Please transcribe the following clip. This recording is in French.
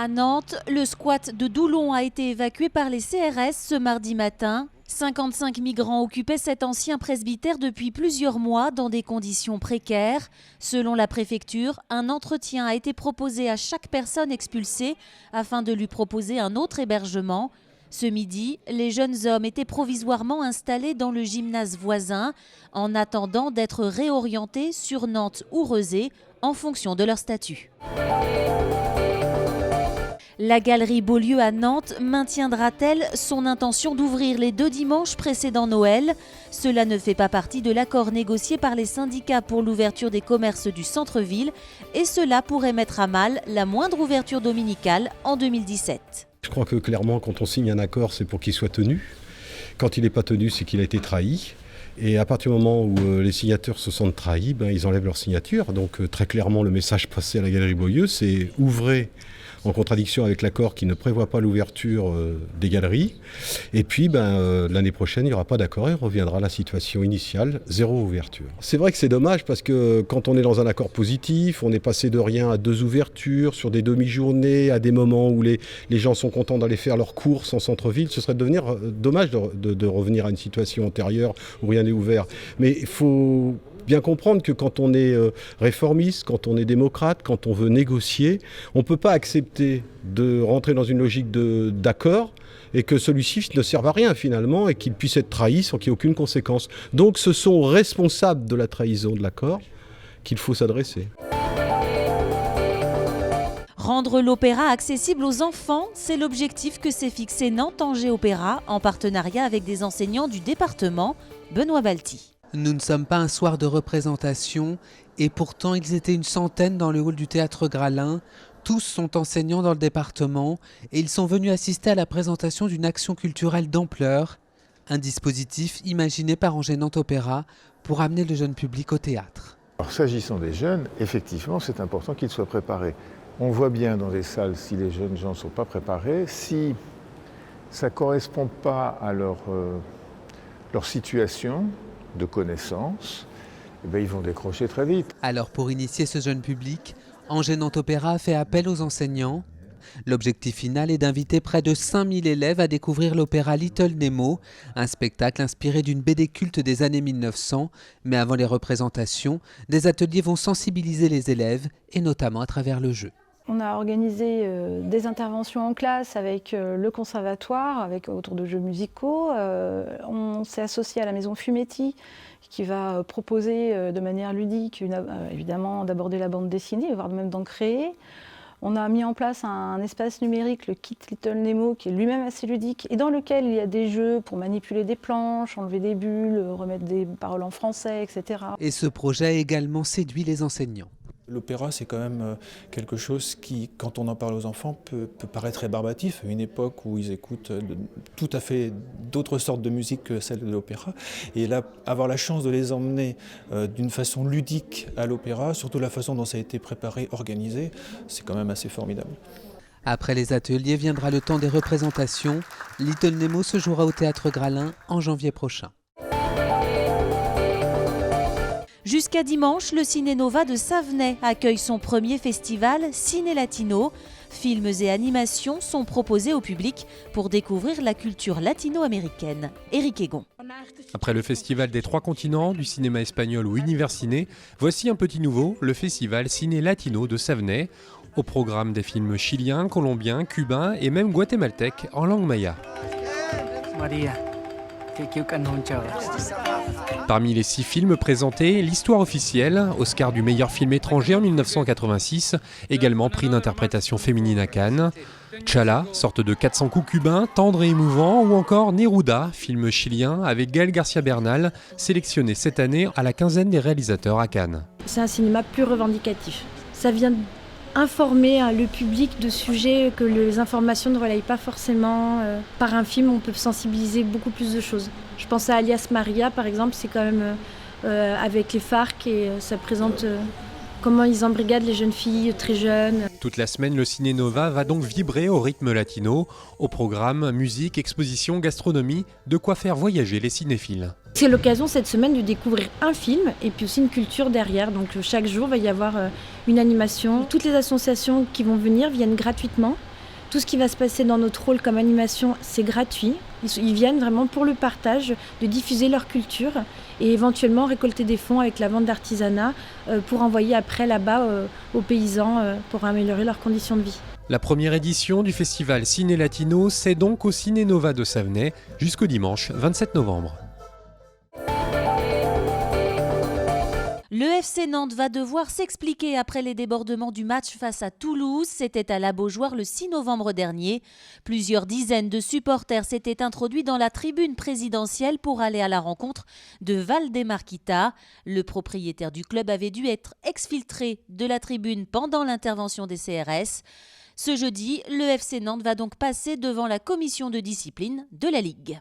À Nantes, le squat de Doulon a été évacué par les CRS ce mardi matin. 55 migrants occupaient cet ancien presbytère depuis plusieurs mois dans des conditions précaires. Selon la préfecture, un entretien a été proposé à chaque personne expulsée afin de lui proposer un autre hébergement. Ce midi, les jeunes hommes étaient provisoirement installés dans le gymnase voisin en attendant d'être réorientés sur Nantes ou Rezé en fonction de leur statut. La galerie Beaulieu à Nantes maintiendra-t-elle son intention d'ouvrir les 2 dimanches précédant Noël? Cela ne fait pas partie de l'accord négocié par les syndicats pour l'ouverture des commerces du centre-ville et cela pourrait mettre à mal la moindre ouverture dominicale en 2017. Je crois que clairement, quand on signe un accord, c'est pour qu'il soit tenu. Quand il n'est pas tenu, c'est qu'il a été trahi. Et à partir du moment où les signataires se sentent trahis, ils enlèvent leur signature. Donc très clairement, le message passé à la galerie Beaulieu, c'est ouvrez, en contradiction avec l'accord qui ne prévoit pas l'ouverture des galeries. Et puis l'année prochaine, il n'y aura pas d'accord et on reviendra à la situation initiale, 0 ouverture. C'est vrai que c'est dommage parce que quand on est dans un accord positif, on est passé de rien à 2 ouvertures sur des demi-journées, à des moments où les gens sont contents d'aller faire leurs courses en centre-ville. Ce serait dommage de revenir à une situation antérieure où rien n'est ouvert. Mais il faut bien comprendre que quand on est réformiste, quand on est démocrate, quand on veut négocier, on ne peut pas accepter de rentrer dans une logique d'accord et que celui-ci ne serve à rien finalement et qu'il puisse être trahi sans qu'il n'y ait aucune conséquence. Donc ce sont aux responsables de la trahison de l'accord qu'il faut s'adresser. Rendre l'opéra accessible aux enfants, c'est l'objectif que s'est fixé Nantes-Angers Opéra en partenariat avec des enseignants du département. Benoît Balti. Nous ne sommes pas un soir de représentation et pourtant ils étaient une centaine dans le hall du théâtre Gralin. Tous sont enseignants dans le département et ils sont venus assister à la présentation d'une action culturelle d'ampleur, un dispositif imaginé par Angers Nantes Opéra pour amener le jeune public au théâtre. Alors, s'agissant des jeunes, effectivement c'est important qu'ils soient préparés. On voit bien dans les salles si les jeunes gens ne sont pas préparés, si ça ne correspond pas à leur situation de connaissances, ils vont décrocher très vite. Alors pour initier ce jeune public, Angers Nantes Opéra a fait appel aux enseignants. L'objectif final est d'inviter près de 5000 élèves à découvrir l'opéra Little Nemo, un spectacle inspiré d'une BD culte des années 1900. Mais avant les représentations, des ateliers vont sensibiliser les élèves, et notamment à travers le jeu. On a organisé des interventions en classe avec le conservatoire, autour de jeux musicaux. On s'est associé à la maison Fumetti qui va proposer de manière ludique, évidemment, d'aborder la bande dessinée, voire même d'en créer. On a mis en place un espace numérique, le kit Little Nemo, qui est lui-même assez ludique et dans lequel il y a des jeux pour manipuler des planches, enlever des bulles, remettre des paroles en français, etc. Et ce projet a également séduit les enseignants. L'opéra, c'est quand même quelque chose qui, quand on en parle aux enfants, peut paraître rébarbatif. À une époque où ils écoutent tout à fait d'autres sortes de musique que celle de l'opéra. Et là, avoir la chance de les emmener d'une façon ludique à l'opéra, surtout la façon dont ça a été préparé, organisé, c'est quand même assez formidable. Après les ateliers viendra le temps des représentations. Little Nemo se jouera au théâtre Gralin en janvier prochain. Jusqu'à dimanche, le Ciné Nova de Savenay accueille son premier festival Ciné Latino. Films et animations sont proposés au public pour découvrir la culture latino-américaine. Éric Egon. Après le festival des 3 continents, du cinéma espagnol ou Universiné, voici un petit nouveau, le festival Ciné Latino de Savenay. Au programme des films chiliens, colombiens, cubains et même guatémaltèques en langue maya. Parmi les 6 films présentés, l'histoire officielle, Oscar du meilleur film étranger en 1986, également prix d'interprétation féminine à Cannes. Chala, sorte de 400 coups cubains, tendre et émouvant, ou encore Neruda, film chilien avec Gaël Garcia Bernal, sélectionné cette année à la quinzaine des réalisateurs à Cannes. C'est un cinéma plus revendicatif. Ça vient informer le public de sujets que les informations ne relayent pas forcément. Par un film, on peut sensibiliser beaucoup plus de choses. Je pense à Alias Maria, par exemple, c'est quand même avec les FARC et ça présente comment ils embrigadent les jeunes filles très jeunes. Toute la semaine, le Ciné Nova va donc vibrer au rythme latino. Au programme, musique, exposition, gastronomie, de quoi faire voyager les cinéphiles. C'est l'occasion cette semaine de découvrir un film et puis aussi une culture derrière. Donc chaque jour, il va y avoir une animation. Toutes les associations qui vont venir viennent gratuitement. Tout ce qui va se passer dans notre rôle comme animation, c'est gratuit. Ils viennent vraiment pour le partage, de diffuser leur culture et éventuellement récolter des fonds avec la vente d'artisanat pour envoyer après là-bas aux paysans pour améliorer leurs conditions de vie. La première édition du festival Ciné Latino, c'est donc au Ciné Nova de Savenay jusqu'au dimanche 27 novembre. Le FC Nantes va devoir s'expliquer après les débordements du match face à Toulouse. C'était à la Beaujoire le 6 novembre dernier. Plusieurs dizaines de supporters s'étaient introduits dans la tribune présidentielle pour aller à la rencontre de Valdemarquita. Le propriétaire du club avait dû être exfiltré de la tribune pendant l'intervention des CRS. Ce jeudi, le FC Nantes va donc passer devant la commission de discipline de la Ligue.